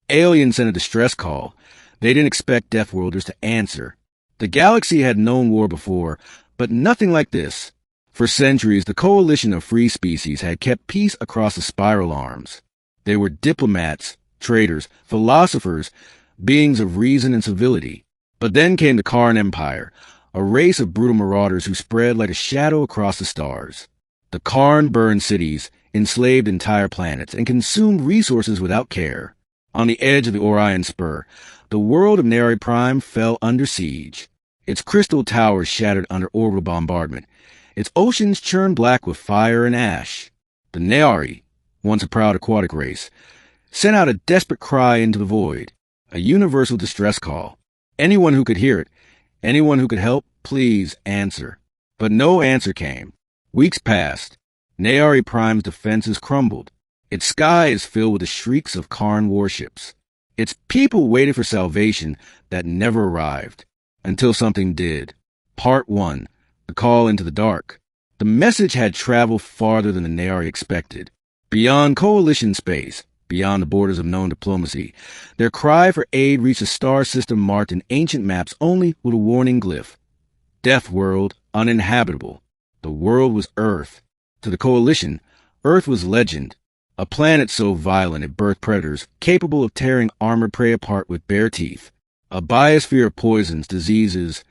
Aliens sent a distress call. They didn't expect Deathworlders to answer. The galaxy had known war before, but nothing like this. For centuries, the coalition of free species had kept peace across the spiral arms. They were diplomats, traders, philosophers, beings of reason and civility. But then came the Karn Empire, a race of brutal marauders who spread like a shadow across the stars. The Karn burned cities, enslaved entire planets, and consumed resources without care. On the edge of the Orion Spur, the world of Neri Prime fell under siege. Its crystal towers shattered under orbital bombardment. Its oceans churned black with fire and ash. The Neri, once a proud aquatic race, sent out a desperate cry into the void, a universal distress call. Anyone who could hear it, anyone who could help, please answer. But no answer came. Weeks passed. Neri Prime's defenses crumbled. Its sky is filled with the shrieks of Karn warships. Its people waited for salvation that never arrived, until something did. Part 1. The Call into the Dark. The message had traveled farther than the Neri expected. Beyond coalition space, beyond the borders of known diplomacy, their cry for aid reached a star system marked in ancient maps only with a warning glyph. Death world, uninhabitable. The world was Earth. To the coalition, Earth was legend. A planet so violent it birthed predators capable of tearing armored prey apart with bare teeth. A biosphere of poisons, diseases,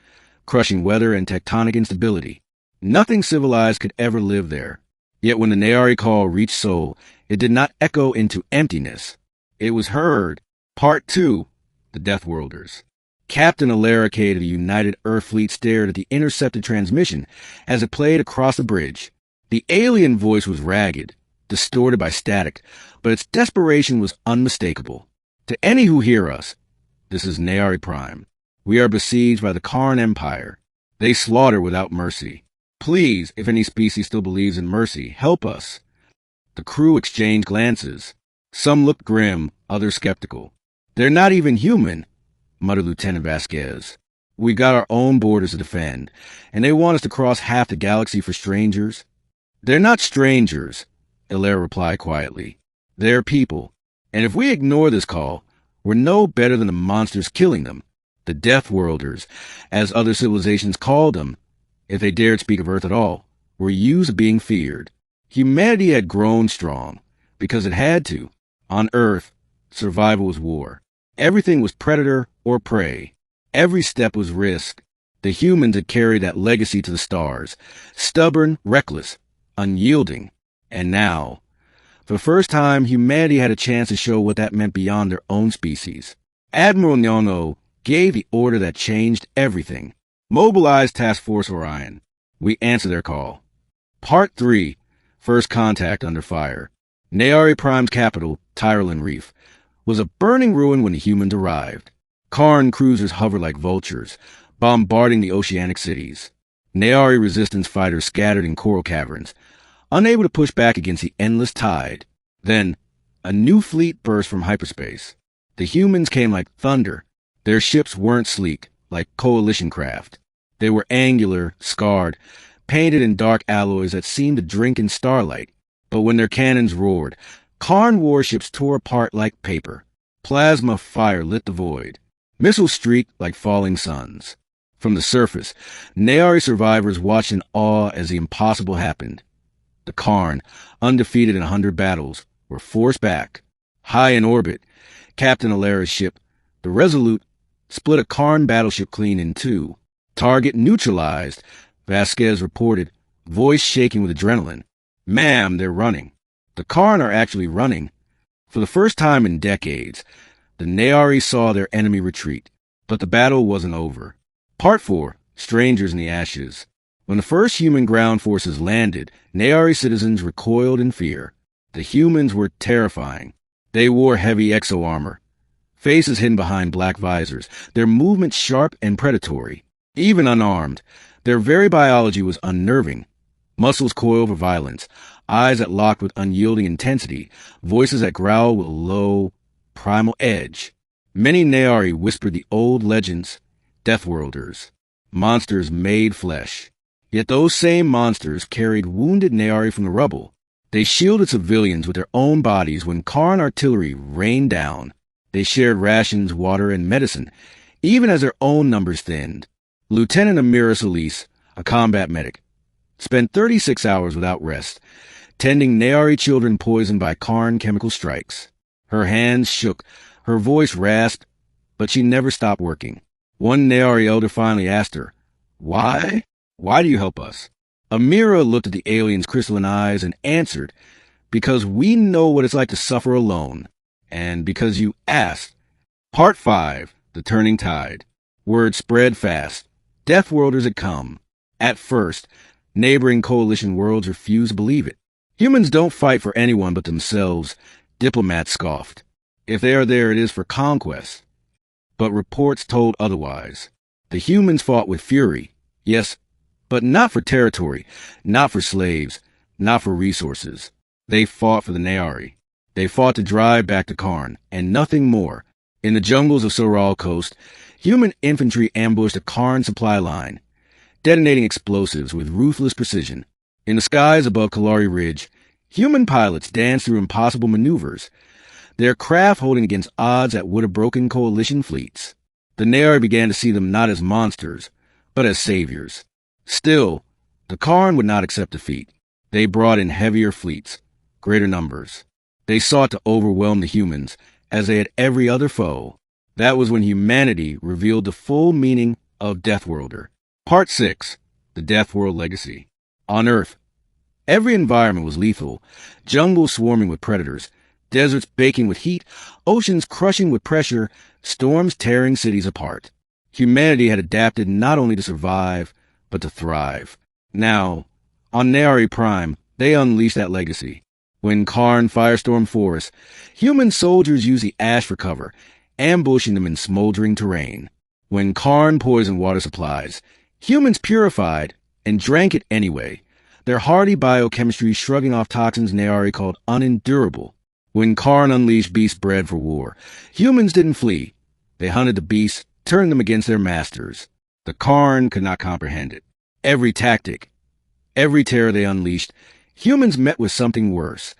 crushing weather, and tectonic instability. Nothing civilized could ever live there. Yet when the Neri call reached Sol, it did not echo into emptiness. It was heard. Part 2. The Deathworlders. Captain Alaricade of the United Earth Fleet stared at the intercepted transmission as it played across the bridge. The alien voice was ragged, distorted by static, but its desperation was unmistakable. To any who hear us, this is Neri Prime. We are besieged by the Karn Empire. They slaughter without mercy. Please, if any species still believes in mercy, help us. The crew exchanged glances. Some looked grim, others skeptical. They're not even human, muttered Lieutenant Vasquez. We got our own borders to defend, and they want us to cross half the galaxy for strangers. They're not strangers, Hilaire replied quietly. They're people, and if we ignore this call, we're no better than the monsters killing them, the Deathworlders, as other civilizations called them, if they dared speak of Earth at all, were used to being feared. Humanity had grown strong, because it had to. On Earth, survival was war. Everything was predator or prey. Every step was risk. The humans had carried that legacy to the stars, stubborn, reckless, unyielding. And now, for the first time, humanity had a chance to show what that meant beyond their own species. Admiral Nyono gave the order that changed everything. Mobilize Task Force Orion. We answer their call. Part 3. First Contact Under Fire. Neri Prime's capital, Tyrolin Reef, was a burning ruin when the humans arrived. Karn cruisers hovered like vultures, bombarding the oceanic cities. Neri resistance fighters scattered in coral caverns, unable to push back against the endless tide. Then, a new fleet burst from hyperspace. The humans came like thunder. Their ships weren't sleek, like coalition craft. They were angular, scarred, painted in dark alloys that seemed to drink in starlight. But when their cannons roared, Karn warships tore apart like paper. Plasma fire lit the void. Missiles streaked like falling suns. From the surface, Neri survivors watched in awe as the impossible happened. The Karn, undefeated in 100 battles, were forced back. High in orbit, Captain Alara's ship, the Resolute, split a Karn battleship clean in two. Target neutralized, Vasquez reported, voice shaking with adrenaline. Ma'am, they're running. The Karn are actually running. For the first time in decades, the Neri saw their enemy retreat, but the battle wasn't over. Part 4. Strangers in the Ashes. When the first human ground forces landed, Neri citizens recoiled in fear. The humans were terrifying. They wore heavy exo-armor, faces hidden behind black visors, their movements sharp and predatory. Even unarmed, their very biology was unnerving. Muscles coiled for violence, eyes that locked with unyielding intensity, voices that growled with a low, primal edge. Many Neri whispered the old legends, Deathworlders, monsters made flesh. Yet those same monsters carried wounded Neri from the rubble. They shielded civilians with their own bodies when Karn artillery rained down. They shared rations, water, and medicine, even as their own numbers thinned. Lieutenant Amira Solis, a combat medic, spent 36 hours without rest, tending Nayari children poisoned by Karn chemical strikes. Her hands shook, her voice rasped, but she never stopped working. One Nayari elder finally asked her, "Why? Why do you help us?" Amira looked at the alien's crystalline eyes and answered, "Because we know what it's like to suffer alone, and because you asked." Part 5, The Turning Tide. Word spread fast. Deathworlders had come. At first, neighboring coalition worlds refused to believe it. Humans don't fight for anyone but themselves, diplomats scoffed. If they are there, it is for conquest. But reports told otherwise. The humans fought with fury, yes, but not for territory, not for slaves, not for resources. They fought for the Nayari. They fought to drive back to Karn, and nothing more. In the jungles of Soral Coast, human infantry ambushed a Karn supply line, detonating explosives with ruthless precision. In the skies above Kalari Ridge, human pilots danced through impossible maneuvers, their craft holding against odds that would have broken coalition fleets. The Nayari began to see them not as monsters, but as saviors. Still, the Karn would not accept defeat. They brought in heavier fleets, greater numbers. They sought to overwhelm the humans, as they had every other foe. That was when humanity revealed the full meaning of Deathworlder. Part 6, The Deathworld Legacy. On Earth, every environment was lethal. Jungles swarming with predators, deserts baking with heat, oceans crushing with pressure, storms tearing cities apart. Humanity had adapted not only to survive, but to thrive. Now, on Nayari Prime, they unleashed that legacy. When Karn firestormed forests, human soldiers used the ash for cover, ambushing them in smoldering terrain. When Karn poisoned water supplies, humans purified and drank it anyway, their hardy biochemistry shrugging off toxins Nayari called unendurable. When Karn unleashed beasts bred for war, humans didn't flee. They hunted the beasts, turned them against their masters. The Karn could not comprehend it. Every tactic, every terror they unleashed, humans met with something worse,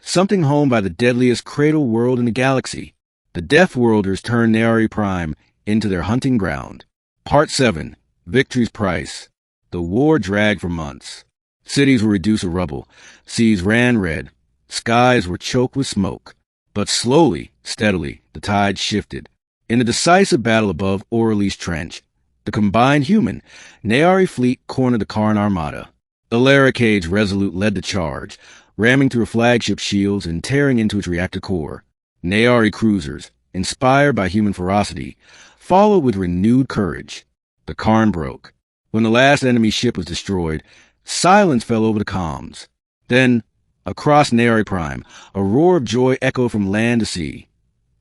something honed by the deadliest cradle world in the galaxy. The Deathworlders turned Nayari Prime into their hunting ground. Part 7, Victory's Price. The war dragged for months. Cities were reduced to rubble, seas ran red, skies were choked with smoke. But slowly, steadily, the tide shifted. In the decisive battle above Orly's Trench, the combined human, Nayari fleet cornered the Karn armada. The Larricades resolute led the charge, ramming through flagship shields and tearing into its reactor core. Nayari cruisers, inspired by human ferocity, followed with renewed courage. The Karn broke. When the last enemy ship was destroyed, silence fell over the comms. Then, across Nayari Prime, a roar of joy echoed from land to sea.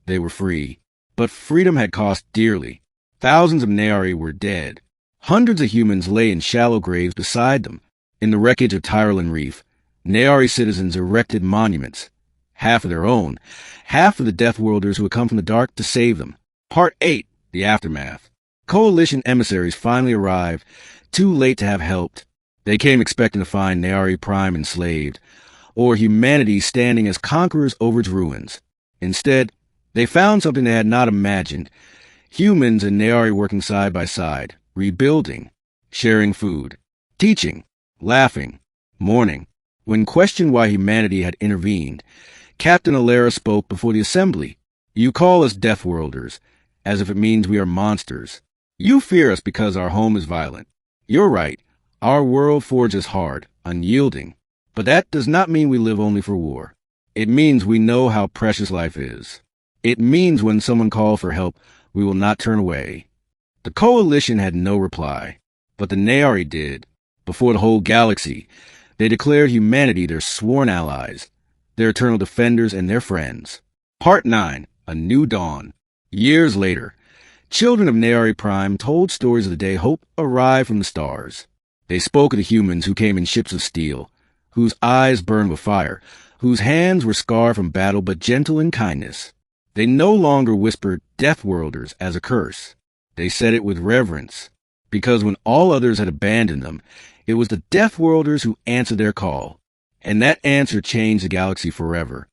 They were free. But freedom had cost dearly. Thousands of Nayari were dead. Hundreds of humans lay in shallow graves beside them. In the wreckage of Tyrolin Reef, Nayari citizens erected monuments, half of their own, half of the Deathworlders who had come from the dark to save them. Part 8, The Aftermath. Coalition emissaries finally arrived, too late to have helped. They came expecting to find Nayari Prime enslaved, or humanity standing as conquerors over its ruins. Instead, they found something they had not imagined. Humans and Nayari working side by side, rebuilding, sharing food, teaching, laughing, mourning. When questioned why humanity had intervened, Captain Alara spoke before the assembly. "You call us Deathworlders, as if it means we are monsters. You fear us because our home is violent. You're right. Our world forges hard, unyielding. But that does not mean we live only for war. It means we know how precious life is. It means when someone calls for help, we will not turn away." The coalition had no reply, but the Nayari did. Before the whole galaxy, they declared humanity their sworn allies, their eternal defenders and their friends. Part 9, A New Dawn. Years later, children of Nayari Prime told stories of the day hope arrived from the stars. They spoke of the humans who came in ships of steel, whose eyes burned with fire, whose hands were scarred from battle but gentle in kindness. They no longer whispered Deathworlders as a curse. They said it with reverence, because when all others had abandoned them, it was the Deathworlders who answered their call. And that answer changed the galaxy forever.